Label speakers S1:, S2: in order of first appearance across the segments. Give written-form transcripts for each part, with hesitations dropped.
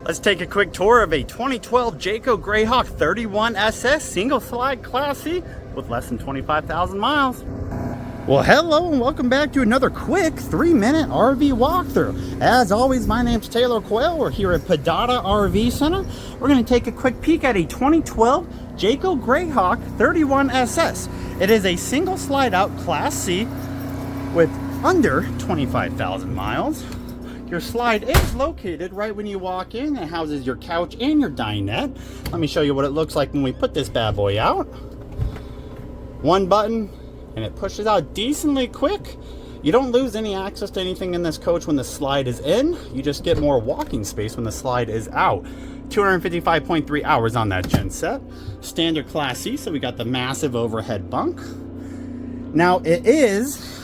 S1: Let's take a quick tour of a 2012 Jayco Greyhawk 31SS single slide Class C with less than 25,000 miles. Well, hello and welcome back to another quick 3-minute RV walkthrough. As always, my name's Taylor Quayle. We're here at Padada RV Center. We're going to take a quick peek at a 2012 Jayco Greyhawk 31SS. It is a single slide out Class C with under 25,000 miles. Your slide is located right when you walk in. It houses your couch and your dinette. Let me show you what it looks like when we put this bad boy out. One button and it pushes out decently quick. You don't lose any access to anything in this coach when the slide is in. You just get more walking space when the slide is out. 255.3 hours on that gen set. Standard Class C, so we got the massive overhead bunk. Now it is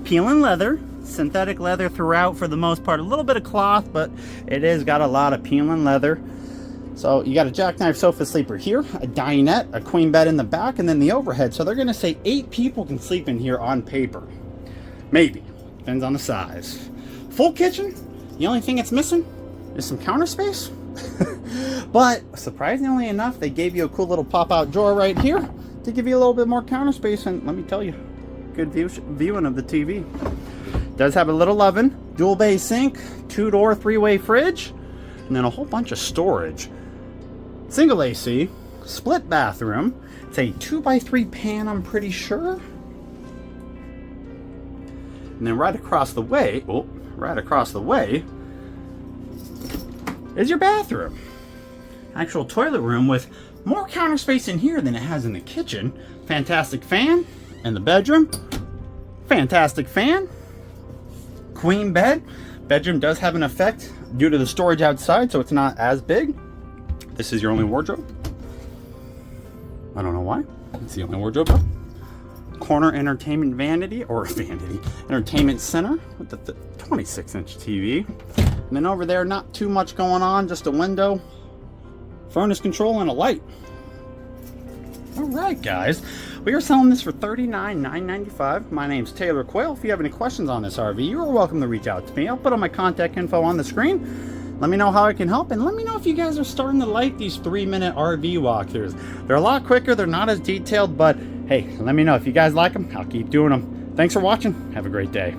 S1: peeling leather, synthetic leather throughout for the most part. A little bit of cloth, but it is got a lot of peeling leather. So you got a jackknife sofa sleeper here, a dinette, a queen bed in the back, and then the overhead. So they're going to say 8 people can sleep in here on paper. Maybe. Depends on the size. Full kitchen. The only thing it's missing is some counter space. But surprisingly enough, they gave you a cool little pop-out drawer right here to give you a little bit more counter space. And let me tell you, good viewing of the TV. Does have a little oven, dual bay sink, 2-door 3-way fridge, and then a whole bunch of storage. Single AC, split bathroom. It's a 2x3 pan, I'm pretty sure. And then right across the way, is your bathroom. Actual toilet room with more counter space in here than it has in the kitchen. Fantastic fan in the bedroom. Fantastic fan. Queen bed. Bedroom does have an effect due to the storage outside, so it's not as big. This is your only wardrobe. I don't know why. It's the only wardrobe. Corner entertainment entertainment center with the 26-inch TV. And then over there, not too much going on, just a window, furnace control, and a light. All right, guys. We are selling this for $39,995. My name's Taylor Quayle. If you have any questions on this RV, you are welcome to reach out to me. I'll put all my contact info on the screen. Let me know how I can help, and let me know if you guys are starting to like these 3-minute RV walkthroughs. They're a lot quicker, they're not as detailed, but hey, let me know if you guys like them. I'll keep doing them. Thanks for watching. Have a great day.